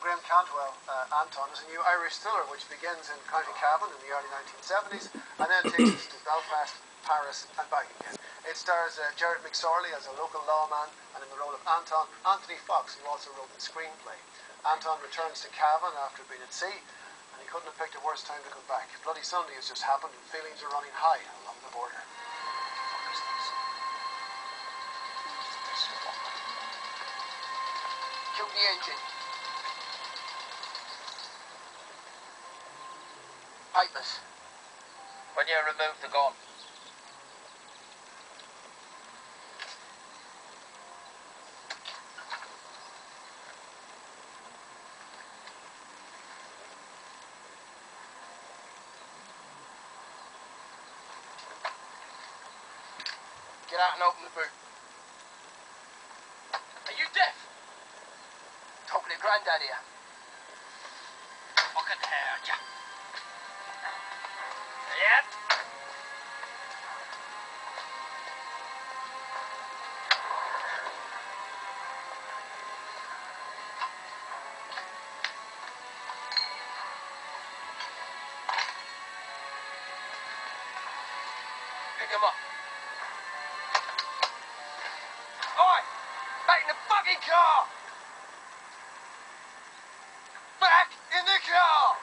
Graham Cantwell, Anton, is a new Irish thriller which begins in County Cavan in the early 1970s and then takes us to Belfast, Paris and back again. It stars Gerard McSorley as a local lawman, and in the role of Anton, Anthony Fox, who also wrote the screenplay. Anton returns to Cavan after being at sea, and he couldn't have picked a worse time to come back. Bloody Sunday has just happened and feelings are running high along the border. Kill the engine. Papers. When you remove the gun. Get out and open the boot. Are you deaf? Talking to Grandad here. I can hear ya. Yep. Pick him up. Oi! Back in the fucking car! Back in the car!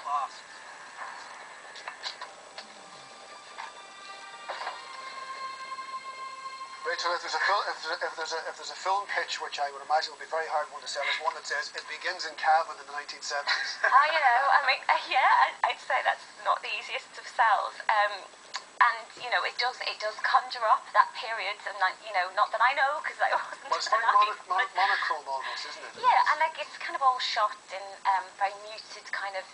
Bastard. Rachel, if there's a film pitch which I would imagine would be very hard one to sell, is one that says it begins in Cavan in the 1970s. You know, I mean, yeah, I'd say that's not the easiest of sells. And you know, it does conjure up that period, and you know, not that I know because I wasn't. Well, it's very monochrome almost, isn't it? Yeah, and like it's kind of all shot in very muted kind of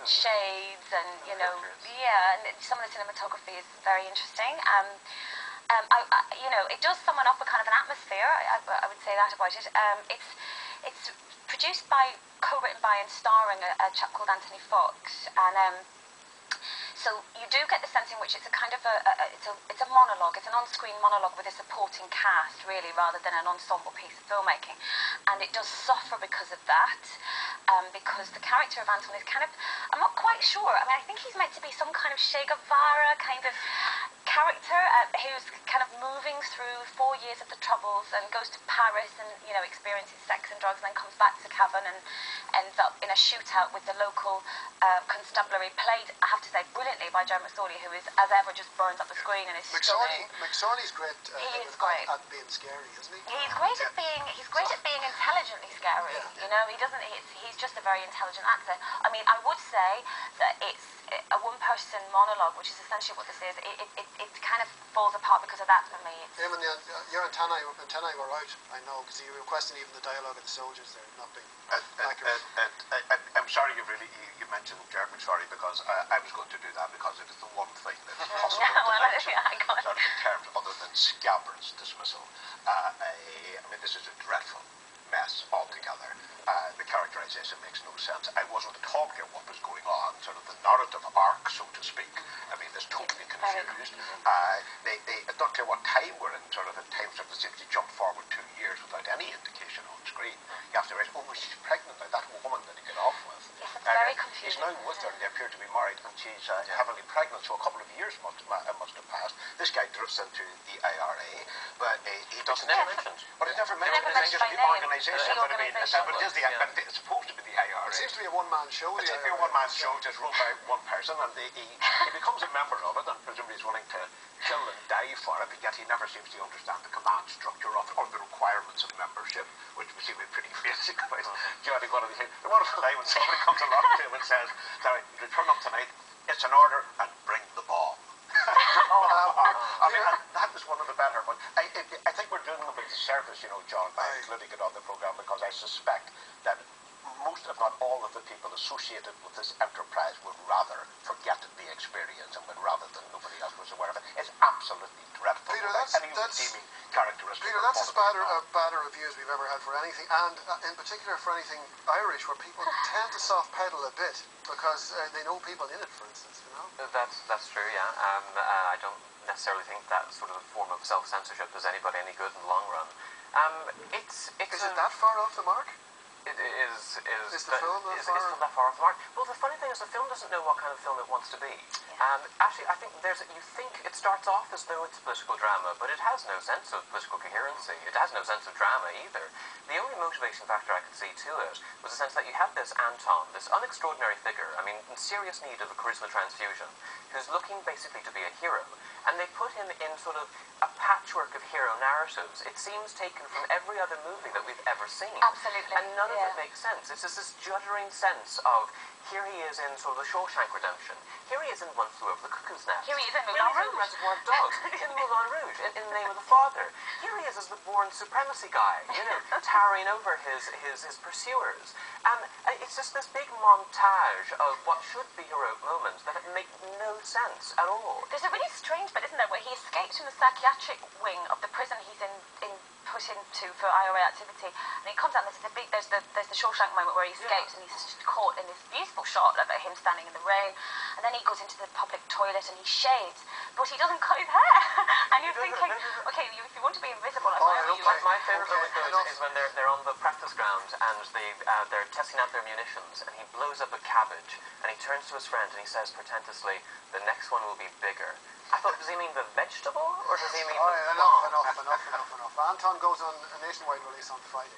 shades, and you know, yeah, and some of the cinematography is very interesting. You know, it does summon up a kind of an atmosphere. I would say that about it. It's produced by, co-written by, and starring a chap called Anthony Fox, and so you do get the sense in which it's a kind of it's a monologue. It's an on-screen monologue with a supporting cast, really, rather than an ensemble piece of filmmaking, and it does suffer because of that. Because the character of Anton is kind of, I'm not quite sure. I mean, I think he's meant to be some kind of Che Guevara kind of character who's kind of moving through 4 years of the Troubles and goes to Paris and, you know, experiences sex and drugs, and then comes back to Cavan and ends up in a shootout with the local constabulary, played, I have to say, brilliantly by Gerard McSorley, who is, as ever, just burns up the screen and is stunning. McSorley's great. He is great at being scary, isn't he? He's great at being intelligently scary. Yeah. You know, he's just a very intelligent actor. I mean, I would say that it's a one-person monologue, which is essentially what this is. It kind of falls apart because of that for me. Even your antennae were out, I know, because you were questioning even the dialogue of the soldiers there not being accurate. I'm sorry you mentioned Gerard McSorley, because I was going to do that, because it is the one thing that is possible to mention sort of in terms other than Scabbard's dismissal. I mean, this is a dreadful mess altogether. The characterization makes no sense. I wasn't at all clear what was going on, sort of the narrative arc, so to speak. I mean, there's totally confused. It's not clear what time we're in, sort of at times sort of seems to jump forward 2 years without any indication on screen. You have to realize, oh, she's pregnant now, that woman that he got off with. Yes, it's very confusing. He's now with her, they appear to be married, and she's heavily pregnant, so a couple of years must have passed. This guy drifts into the IRA, but he doesn't... Never mentioned. But it's never mentioned. It's just the organisation. But I mean, but it's supposed to be the IRA. It seems to be a one-man show. It seems to be a one-man show, just run by one person, and he becomes a member of it, and presumably is willing to kill and die for it, but yet he never seems to understand the command structure of it, or the requirements of membership, which we seem to be pretty basic about. You know, one of the things, the wonderful line when somebody comes along to him and says, "Sorry, you turn up tonight, it's an order, and bring the bomb." I mean, that was one of the better ones. I think we're doing a bit of service, you know, John, by including it on the programme, because I suspect that most, if not all, of the people associated with this enterprise would rather forget the experience and would rather than nobody else was aware of it. It's absolutely dreadful. Peter, any redeeming characteristic. Peter, that's as bad a review as we've ever had for anything, and in particular for anything Irish, where people tend to soft pedal a bit because they know people in it, for instance, you know? That's true, yeah. I don't necessarily think that sort of form of self-censorship does anybody any good in the long run. It's Is it that far off the mark? It is Is the film that far? Is film that far off the mark? Well, the funny thing is the film doesn't know what kind of film it wants to be. Actually, I think you think it starts off as though it's a political drama, but it has no sense of political coherency. It has no sense of drama either. The only motivation factor I could see to it was the sense that you have this Anton, this unextraordinary figure, I mean, in serious need of a charisma transfusion, who's looking basically to be a hero. And they put him in sort of a patchwork of hero narratives. It seems taken from every other movie that we've ever seen. Absolutely. And none of it makes sense. It's just this juddering sense of, here he is in sort of the Shawshank Redemption. Here he is in One Flew Over the Cuckoo's Nest. Here he is in Here Moulin he is in Rouge. Reservoir Dogs. In Moulin Rouge. In the Name of the Father. Here he is as the Bourne Supremacy guy, towering over his pursuers. And it's just this big montage of what should be heroic moments that make no sense at all. There's a really strange bit, isn't there, where he escapes from the psychiatric wing of the prison he's put into for IRA activity, and he comes out and there's the Shawshank moment where he escapes and he's caught in this beautiful shot of him standing in the rain, and then he goes into the public toilet and he shaves, but he doesn't cut his hair. And you're thinking, okay, if you want to be invisible, why are you? My favourite moment is when they're on the practice ground and they're testing out their munitions, and he blows up a cabbage and he turns to his friend and he says portentously, "The next one will be bigger." I thought, does he mean the vegetable or does he mean the Enough. Anton goes on a nationwide release on Friday.